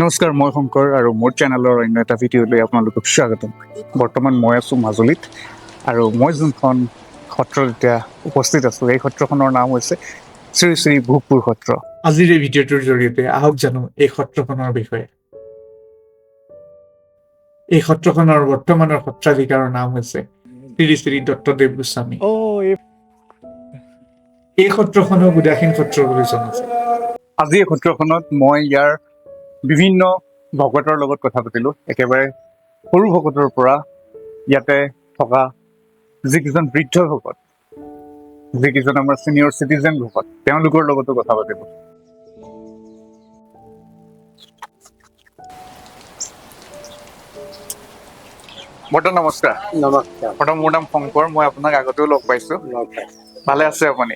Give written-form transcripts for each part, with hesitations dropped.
নমস্কাৰ, মই শংকৰ আৰু মোৰ চেনেলৰ অন্য এটা ভিডিঅ'লৈ আপোনালোকক স্বাগতম। বৰ্তমান মই আছোঁ মাজুলীত আৰু মই যোনখন সত্ৰত এতিয়া উপস্থিত আছোঁ, এই সত্ৰখনৰ নাম হৈছে শ্ৰী শ্ৰী ভোগপুৰ সত্ৰ। আজিৰ এই ভিডিঅ'টোৰ জৰিয়তে আহক জানো এই সত্ৰখনৰ বিষয়ে। এই সত্ৰখনৰ বৰ্তমানৰ সত্ৰাধিকাৰৰ নাম হৈছে শ্ৰী শ্ৰী দত্তদেৱ গোস্বামী। এই সত্ৰখনক উদাসীন সত্ৰ বুলি জনা যায়। আজি এই সত্ৰখনত মই ইয়াৰ বিভিন্ন ভকতৰ লগত কথা পাতিলোঁ। একেবাৰে সৰু ভকতৰ পৰা ইয়াতে থকা যিকেইজন বৃদ্ধ ভকত, যিকেইজন আমাৰ ছিনিয়ৰ চিটিজেন ভকত, তেওঁলোকৰ লগতো কথা পাতিলোঁ। বৰ্তা নমস্কাৰ। নমস্কাৰ। মোৰ নাম শংকৰ। মই আপোনাক আগতেও লগ পাইছোঁ। ভালে আছে আপুনি?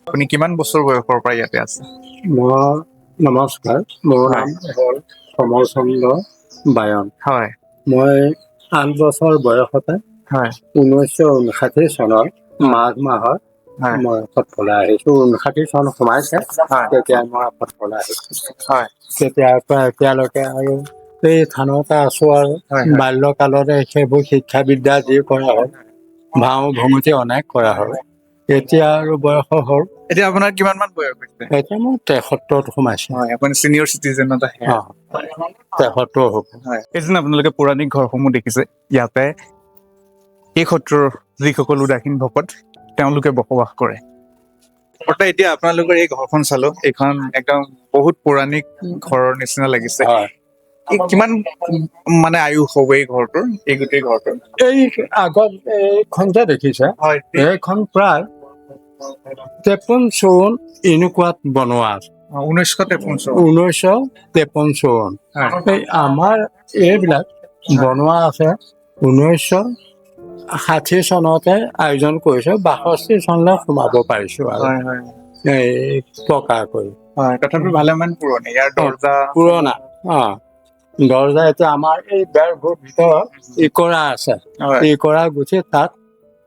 আপুনি কিমান বছৰ বয়সৰ পৰা ইয়াতে আছে? নমস্কাৰ, মোৰ হয়। নাম হ'ল কমল চন্দ্ৰ বায়ন। হয় মই 8 বছৰ বয়সতে হয় 1959 চনৰ হয়। মাঘ মাহত হয় মই সত্ৰলৈ আহিছোঁ। 59 চন সোমাইছে, হয় তেতিয়া মই সত্ৰলৈ আহিছোঁ। হয় তেতিয়াৰ পৰা এতিয়ালৈকে আৰু এই থানতে আছোঁ আৰু হয় হয়। বাল্যকালতে সেইবোৰ শিক্ষা বিদ্যা যি কৰা হ'ল, ভাও ভঙতি অনেক কৰা হ'ল। এতিয়া আৰু বয়স হ'ল, এতিয়া আপোনাৰ কিমান মান বয়স হৈছে? এতিয়া মই 73 সোমাইছোঁ। হয়, আপুনি চিনিয়ৰ চিটিজেনত আহে। অ, 73 হ'ব। হয়, এই যে আপোনালোকে পৌৰাণিক ঘৰসমূহ দেখিছে, ইয়াতে এই সত্ৰৰ যিসকল উদাসীন ভকত, তেওঁলোকে বসবাস কৰে। অৰ্থাৎ এতিয়া আপোনালোকৰ এই ঘৰখন চালো, এইখন একদম বহুত পৌৰাণিক ঘৰৰ নিচিনা লাগিছে। হয়। কিমান মানে আয়ুস হ'ব এই ঘৰটোৰ, এই গোটেই ঘৰটোৰ? এই আগত এইখন যে দেখিছে, হয় এইখন প্ৰায় 53-54 এনেকুৱাত বনোৱা আছে। 1953 চন। 1953 চন। এই আমাৰ এইবিলাক বনোৱা আছে 1960 চনতে আয়োজন কৰিছে। 62 চনলৈ সোমাব পাৰিছো আৰু হয় হয় এই পকা কৰি। হয়, তথাপি ভালেমান পুৰণি। ইয়াৰ অ, দৰ্জা পুৰণা। অ, দৰ্জা এতিয়া আমাৰ এই বেৰবোৰ ভিতৰত ইকৰা আছে। হয় ইকৰা গুঠি তাত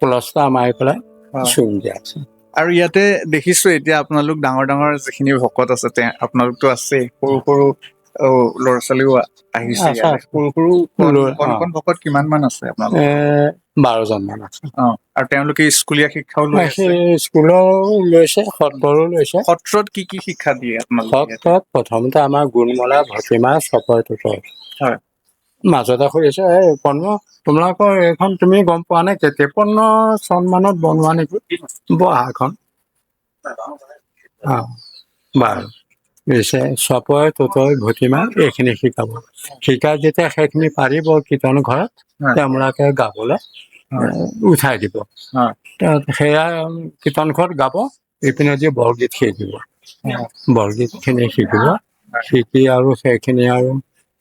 প্লাষ্টাৰ মাৰি পেলাই হয়। চূণ দিয়া আছে। আৰু ইয়াতে দেখিছো এতিয়া আপোনালোক ডাঙৰ ডাঙৰ যিখিনি ভকত আছে, আপোনালোকতো আছেই, সৰু সৰু ল'ৰা ছোৱালীও আহিছে আছে ইয়াতে। আছে সৰু সৰু কণ অ কণ ভকত কিমান মান আছে আপোনালোকৰ? 12জন মান আছে। অ, আৰু তেওঁলোকে স্কুলীয়া শিক্ষাও লৈ আছে। সেই স্কুলৰো লৈছে, সত্ৰৰো লৈছে। সত্ৰত কি কি শিক্ষা দিয়ে আপোনালোকে ইয়াতে? সত্ৰত প্ৰথমতে আমাৰ গুণমলা, ভটিমা, চপয় তুতয়। হয় মাজতে সুধিছে, এই তোমালোকৰ এইখন তুমি গম পোৱা নে? 53 চন মানত বনোৱা নেকি বহাখন? বাৰু পিছে চপয় তুতয় ভটিমা এইখিনি শিকাব। শিকাই যেতিয়া সেইখিনি পাৰিব কীৰ্তন ঘৰত, হয় তেওঁলোকে গাবলৈ হয় উঠাই দিব। হয় সেয়া কীৰ্তন ঘৰত গাব, ইপিনেদি বৰগীত শিকিব। বৰগীতখিনি শিকিব, শিকি আৰু সেইখিনি আৰু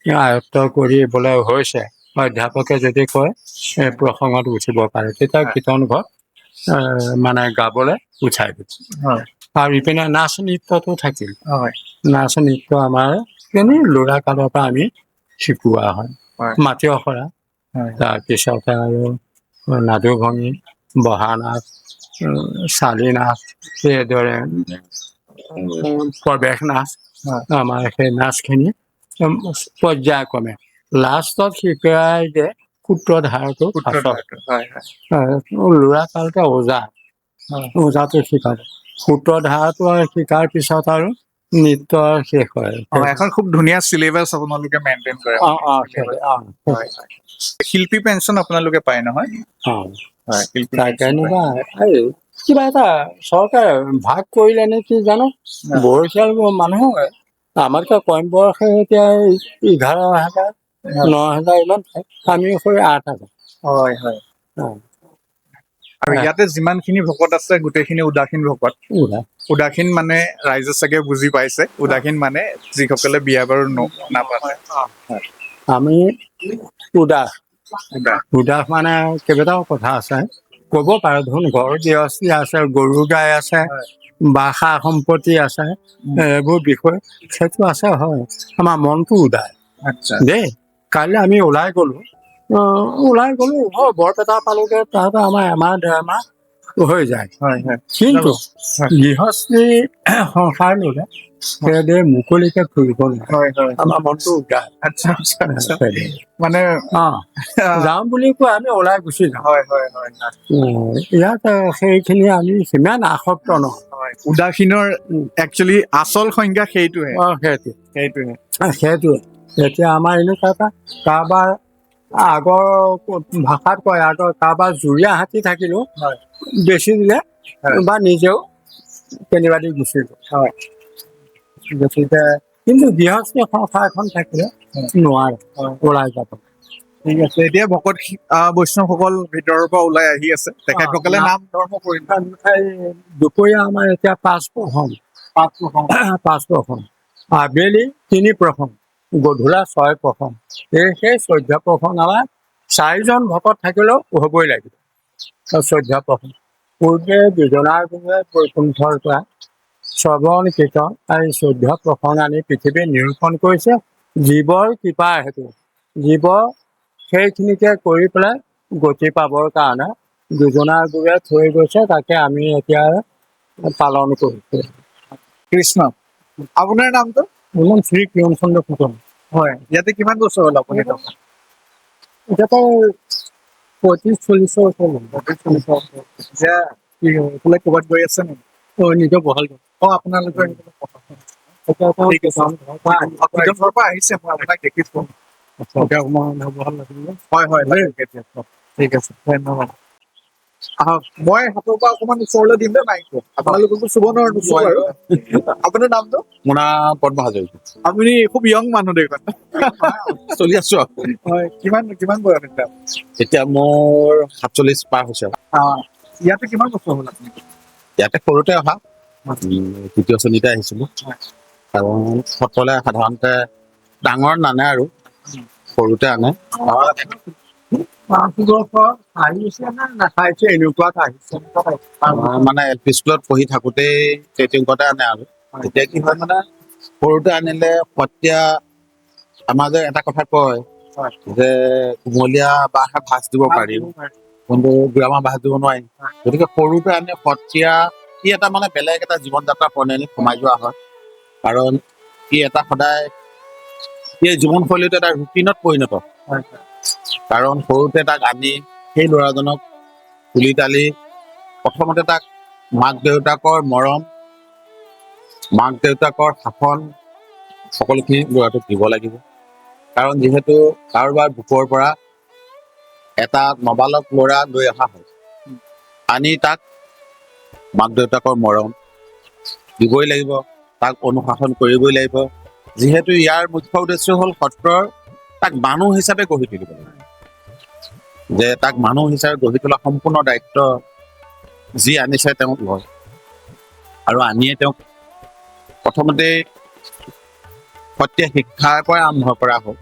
আয়ত্ত কৰি বোলে হৈছে, অধ্যাপকে যদি কয় প্ৰসংগত উঠিব পাৰে, তেতিয়া কীৰ্তন ঘৰত মানে গাবলৈ উঠাই দিব। হয় আৰু ইপিনে নাচ নৃত্যটো থাকিল। হয় নাচ নৃত্য আমাৰ ল'ৰা কালৰ পৰা আমি শিকোৱা হয়। হয় মাটি অখৰা, হয় তাৰপিছতে আৰু নাদু ভঙি, বহা নাচ, চালি নাচ, সেইদৰে প্ৰৱেশ নাচ, হয় আমাৰ সেই নাচখিনি পৰ্যায়ক্ৰমে লাষ্টত শিকাই যে সূত্ৰধাৰটো পাছত। হয় ল'ৰা কালতে ওজা, হয় ওজাটো শিকাব। সূত্ৰধাৰটো শিকাৰ পিছত আৰু নৃত্য শেষ হয়। এখন খুব ধুনীয়া চিলেবাছ আপোনালোকে মেইনটেইন কৰে। অ অ সেই অ হয় হয়। শিল্পী পেঞ্চন আপোনালোকে পায় নহয়? অ, হয়, শিল্পী পেঞ্চন পায়। কেনেকুৱা এই কিবা এটা চৰকাৰে ভাগ কৰিলে নে কি জানো, বয়সীয়াল মানুহ আমাতকে কম বয়সে এতিয়া 11,000 9,000 ইমান পায়। আমি 8,000। হয় হয়। আৰু ইয়াতে যিমানখিনি ভকত আছে গোটেইখিনি উদাসীন ভকত। উদাসীন মানে ৰাইজে চাগে বুজি পাইছে, উদাসীন মানে যিসকলে বিয়া বাৰু নাপাতে। আমি উদাস। উদাস মানে কেইবাটাও কথা আছে, ক'ব পাৰে দেখোন। ঘৰ গৃহস্থী আছে, গৰু গাই আছে, বা সা সম্পত্তি আছে, এইবোৰ বিষয় সেইটো আছে হয়। আমাৰ মনটো উদাৰ আচ্ছা দেই। কাইলৈ আমি ওলাই গলো বৰপেটা পালোগে, তাত আমাৰ এমাহ 1.5 মাহ হৈ যায়। হয় হয় কিন্তু হয়। গৃহস্থী সংসাৰ ল'লে সেইদৰে মুকলিকে ফুৰিব নোৱাৰে। হয় হয় আমাৰ মনটো উদাৰ। আচ্ছা আচ্ছা আচ্ছা সেইদৰে। মানে যাওঁ বুলি কৈ আমি ওলাই গুচি যাওঁ। হয় হয় হয় ইয়াত সেইখিনি আমি সিমান আসক্ত নহয়। হয় উদাসীনৰ একচুৱেলি আচল সংজ্ঞা সেইটোহে সেইটো সেইটোহে সেইটোৱে এতিয়া আমাৰ এনেকুৱা এটা কাৰোবাৰ আগৰ ভাষাত কয় আগৰ কাৰোবাৰ জুৰীয়া হাতী থাকিলেও হয় বেছি দিলে হয় বা নিজেও কেনিবা দি গুচি গ'ল। হয় গতিকে কিন্তু গৃহস্থী সংসাৰ এখন থাকিলে নোৱাৰে হয়। ওলাই যাব। ঠিক আছে এতিয়া ভকত বৈষ্ণৱসকল ভিতৰৰ পৰা ওলাই আহি আছে তেখেতসকলে নাম ধৰ্ম কৰিলে এই দুপৰীয়া আমাৰ এতিয়া পাঁচ প্ৰসং আবেলি 3 প্ৰসং গধূলা 6 প্ৰসং সেই 14 প্ৰসং আমাৰ 4জন ভকত থাকিলেও হ'বই লাগিব 14 প্ৰসং পূৰ্বে বিজনাৰ বৈকুণ্ঠৰ পৰা শ্ৰৱণ কীৰ্তন আৰু 14 প্ৰসং আনি পৃথিৱী নিৰূপণ কৰিছে জীৱৰ কৃপা হেতু জীৱ সেইখিনিকে কৰি পেলাই গতি পাবৰ কাৰণে দুজনাৰ গুৰুৱে থৈ গৈছে তাকে আমি এতিয়া পালন কৰিছোঁ। কৃষ্ণ আপোনাৰ নামটো মোৰ নাম শ্ৰী কিৰণ চন্দ্ৰ ফুকন। হয় ইয়াতে কিমান বছৰ হ'ল আপুনি এতিয়াতো 35-40 বছৰ হ'ল। এতিয়া কি এইফালে ক'ৰবাত গৈ আছে নেকি নিজৰ বহাল আপোনালোকৰ ঠিক আছে। ঘৰৰ পৰা আহিছে মই আপোনাক দেখিছো হয় হয় ঠিক আছে ধন্যবাদ আহক মই হাতৰ পৰা অকমান ওচৰলৈ দিম দে মাইকটো আপোনালোককো চুব নোৱাৰো নুচুব আৰু আপোনাৰ নামটো মোৰ নাম পদ্ম হাজৰিকা। আপুনি খুব য়ং মানুহ দেখোন চলি আছো আৰু। হয় কিমান কিমান বয়স এতিয়া এতিয়া মোৰ 47 পাৰ হৈছে। ইয়াতে কিমান বছৰ হ'ল আপুনি ইয়াতে সৰুতে অহা তৃতীয় শ্ৰেণীতে আহিছিলো কাৰণ সত্ৰলে সাধাৰণতে ডাঙৰ নানে আৰু সৰুতে আনে মানে এল পি স্কুলত পঢ়ি থাকোতেই তেনেকুৱাতে আনে আৰু তেতিয়া কি হয় মানে সৰুতে আনিলে সত্ৰীয়া আমাৰ যে এটা কথা কয় যে কুমলীয়া বাঁহ ভাজ দিব পাৰিম কিন্তু বুঢ়া ভাজ দিব নোৱাৰিম গতিকে সৰুতে আনি সত্ৰীয়া ই এটা মানে বেলেগ এটা জীৱন যাত্ৰা প্ৰণালীত সোমাই যোৱা হয় কাৰণ ই এটা সদায় এই জীৱনশৈলীটো এটা ৰুটিনত পৰিণত কাৰণ সৰুতে তাক আনি সেই ল'ৰাজনক তুলি তালি প্ৰথমতে তাক মাক দেউতাকৰ মৰম মাক দেউতাকৰ শাসন সকলোখিনি ল'ৰাটোক দিব লাগিব কাৰণ যিহেতু কাৰোবাৰ বুকৰ পৰা এটা নবালক ল'ৰা লৈ অহা হয় আনি তাক মাক দেউতাকৰ মৰম দিবই লাগিব তাক অনুশাসন কৰিবই লাগিব যিহেতু ইয়াৰ মুখ্য উদ্দেশ্য হ'ল সত্ৰৰ তাক মানুহ হিচাপে গঢ়ি তুলিব লাগিব যে তাক মানুহ হিচাপে গঢ়ি তোলা সম্পূৰ্ণ দায়িত্ব যি আনিছে তেওঁক লয় আৰু আনিয়ে তেওঁক প্ৰথমতে সত্ৰীয়া শিক্ষাৰ পৰা আৰম্ভ কৰা হ'ল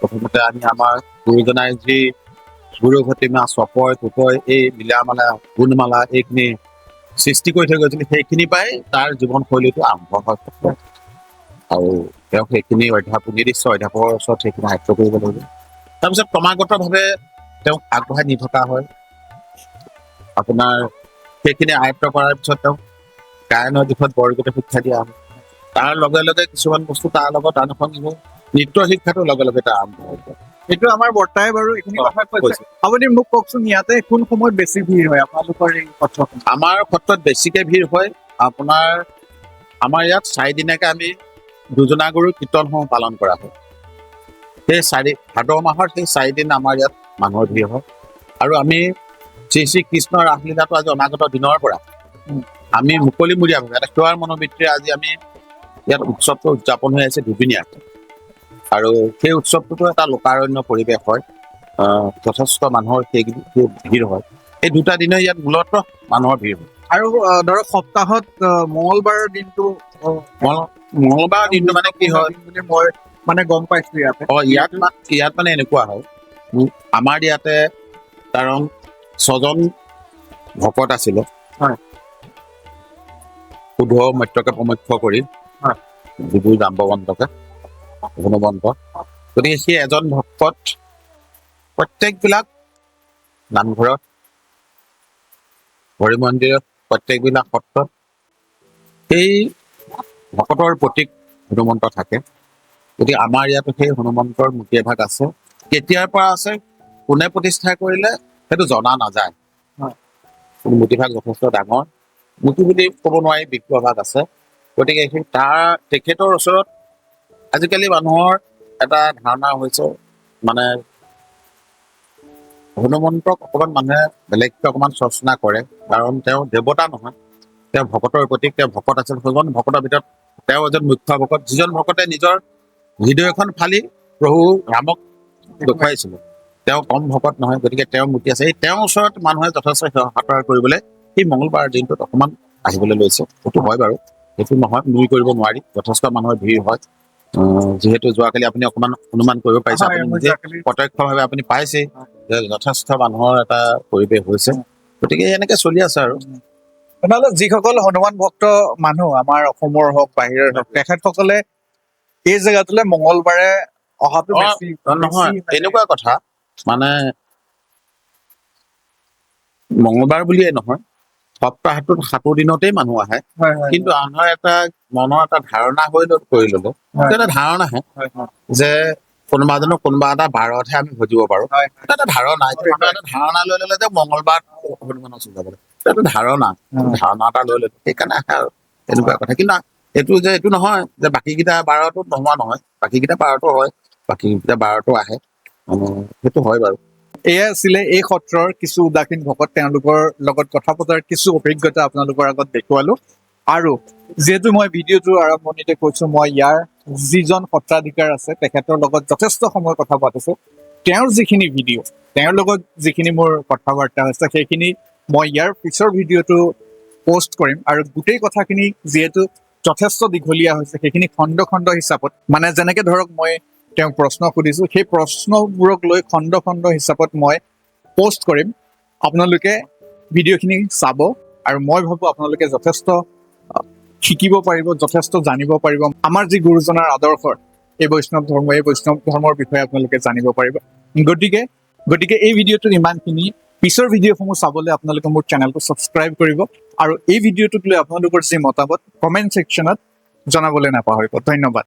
প্ৰথমতে আমি আমাৰ গুৰুজনাই যি গুৰু ভতিমা চপয় টুপয় এই মিলামালা গুণমালা এইখিনি সৃষ্টি কৰি থৈ গৈছিল সেইখিনি পৰাই তাৰ জীৱনশৈলীটো আৰম্ভ হয় আৰু তেওঁক সেইখিনি নিৰ্দিষ্ট অধ্যাপকৰ ওচৰত সেইখিনি আয়ত্ব কৰিব লাগিব তাৰপিছত ক্ৰমাগতভাৱে তেওঁক আগবঢ়াই নি থকা হয় আপোনাৰ সেইখিনি আয়ত্ব কৰাৰ পিছত তেওঁক গায়নৰ দিশত বৰগীত শিক্ষা দিয়া হয় তাৰ লগে লগে কিছুমান বস্তু তাৰ লগত আনুষংগিক নৃত্য শিক্ষাটোৰ লগে লগে তাৰ আৰম্ভ হয় এইটো আমাৰ বৰ্তাই বাৰু এইখিনি কথা কৈছে আপুনি মোক কওকচোন ইয়াতে কোন সময়ত বেছি ভিৰ হয় আপোনালোকৰ এই সত্ৰখন আমাৰ সত্ৰত বেছিকে ভিৰ হয় আপোনাৰ আমাৰ ইয়াত 4 দিনীয়াকে আমি দুজনা গুৰু কীৰ্তনসমূহ পালন কৰা হয় সেই ভাদ মাহৰ সেই 4 দিন আমাৰ ইয়াত মানুহৰ ভিৰ হয় আৰু আমি শ্ৰী শ্ৰী কৃষ্ণৰ ৰাসলীলাটো আজি অনাগত দিনৰ পৰা আমি মুকলিমূৰীয়াভাৱে এটা সেৱাৰ মনোবৃত্তিৰে আজি আমি ইয়াত উৎসৱটো উদযাপন হৈ আছে দুদিনীয়াকৈ আৰু সেই উৎসৱটোতো এটা লোকাৰণ্য পৰিৱেশ হয় যথেষ্ট মানুহৰ সেই ভিৰ হয় এই 2টা দিনে ইয়াত মূলত মানুহৰ ভিৰ হয় আৰু ধৰক সপ্তাহত মঙলবাৰৰ দিনটো মঙলবাৰৰ দিনটো মানে কি হয় বুলি মই মানে গম পাইছো ইয়াতে ইয়াত মানে এনেকুৱা হয় আমাৰ ইয়াতে কাৰণ 6জন ভকত আছিলে হয় শুদ্ধ মত্যকে প্ৰমুখ্য কৰি বিদুৰ জাম্বৱন্তকে হনুমন্ত গতিকে সেই এজন ভকত প্ৰত্যেকবিলাক নামঘৰত হৰি মন্দিৰত প্ৰত্যেকবিলাক সত্ৰত সেই ভকতৰ প্ৰতীক হনুমন্ত থাকে। গতিকে আমাৰ ইয়াতো সেই হনুমন্তৰ মূৰ্তি এভাগ আছে। কেতিয়াৰ পৰা আছে, কোনে প্ৰতিষ্ঠা কৰিলে সেইটো জনা নাযায়। মূৰ্তিভাগ যথেষ্ট ডাঙৰ মূৰ্তি বুলি ক'ব নোৱাৰি, বিগ্ৰহভাগ আছে। গতিকে সেই তেখেতৰ ওচৰত আজিকালি মানুহৰ এটা ধাৰণা হৈছে, মানে হনুমন্তক অকণমান মানুহে বেলেগকৈ অকণমান চৰ্চনা কৰে, কাৰণ তেওঁ দেৱতা নহয়, তেওঁ ভকতৰ প্ৰতীক। তেওঁ ভকত আছিল, সেইজন ভকতৰ ভিতৰত তেওঁ এজন মুখ্য ভকত, যিজন ভকতে নিজৰ হৃদয়খন ফালি প্ৰভু ৰামক দেখুৱাইছিল। তেওঁ কম ভকত নহয়, গতিকে তেওঁৰ মূৰ্তি আছে। এই তেওঁৰ ওচৰত মানুহে যথেষ্ট সেৱা কৰিবলৈ সেই মঙলবাৰ দিনটোত অকণমান আহিবলৈ লৈছে। সেইটো হয় বাৰু, সেইটো নহয় নুই কৰিব নোৱাৰি, যথেষ্ট মানুহৰ ভিৰ হয়। যিহেতু যোৱাকালি আপুনি অকণমান অনুমান কৰিব পাৰিছে, আপুনি নিজে প্ৰত্যক্ষভাৱে আপুনি পাইছেই যে যথেষ্ট মানুহৰ এটা পৰিৱেশ হৈছে। গতিকে এনেকে চলি আছে আৰু। তেনেহ'লে যিসকল হনুমান ভক্ত মানুহ আমাৰ অসমৰ হওক বাহিৰৰ হওক, তেখেতসকলে এই জেগাটোলে মঙলবাৰে অহাটো বেছি নহয়, এনেকুৱা কথা মানে মঙলবাৰ বুলিয়ে নহয়, সপ্তাহটোত 7 দিনতেই মানুহ আহে। কিন্তু আমাৰ এটা মনৰ এটা ধাৰণা কৰি ললো, এটা ধাৰণাহে যে কোনোবা এজনক কোনোবা এটা বাৰতহে আমি ভজিব পাৰো। এটা ধাৰণা, এটা ধাৰণা লৈ ললে যে মঙলবাৰ হনুমানৰ ওচৰত যাব লাগে, এটা ধাৰণা এটা লৈ ললে সেইকাৰণে আহে আৰু এনেকুৱা কথা। কিন্তু এইটো নহয় যে বাকীকেইটা বাৰতো নোহোৱা নহয়, বাকীকেইটা বাৰতো হয়, বাকীকেইটা বাৰতো আহে, সেইটো হয় বাৰু। এয়া আছিলে এই সত্ৰৰ কিছু উদাসীন ভকত, তেওঁলোকৰ লগত কথা পতাৰ কিছু অভিজ্ঞতা আপোনালোকৰ আগত দেখুৱালো। আৰু যিহেতু মই ভিডিঅ'টোৰ আৰম্ভণিতে কৈছো, মই ইয়াৰ যিজন সত্ৰাধিকাৰ আছে তেখেতৰ লগত যথেষ্ট সময় কথা পাতিছো। তেওঁৰ যিখিনি ভিডিঅ', তেওঁৰ লগত যিখিনি মোৰ কথা বাৰ্তা হৈছে, সেইখিনি মই ইয়াৰ পিছৰ ভিডিঅ'টো পোষ্ট কৰিম। আৰু গোটেই কথাখিনি যিহেতু যথেষ্ট দীঘলীয়া হৈছে, সেইখিনি খণ্ড খণ্ড হিচাপত, মানে যেনেকে ধৰক মই তেওঁক প্ৰশ্ন সুধিছো, সেই প্ৰশ্নবোৰক লৈ খণ্ড খণ্ড হিচাপত মই পোষ্ট কৰিম। আপোনালোকে ভিডিঅ'খিনি চাব, আৰু মই ভাবো আপোনালোকে যথেষ্ট শিকিব পাৰিব, যথেষ্ট জানিব পাৰিব। আমাৰ যি গুৰুজনাৰ আদৰ্শৰ এই বৈষ্ণৱ ধৰ্মৰ বিষয়ে আপোনালোকে জানিব পাৰিব। গতিকে এই ভিডিঅ'টোত ইমানখিনি। পিছৰ ভিডিঅ'সমূহ চাবলৈ আপোনালোকে মোৰ চেনেলটো ছাবস্ক্ৰাইব কৰিব, আৰু এই ভিডিঅ'টোক লৈ আপোনালোকৰ যি মতামত কমেণ্ট ছেকশ্যনত জনাবলৈ নাপাহৰিব। ধন্যবাদ।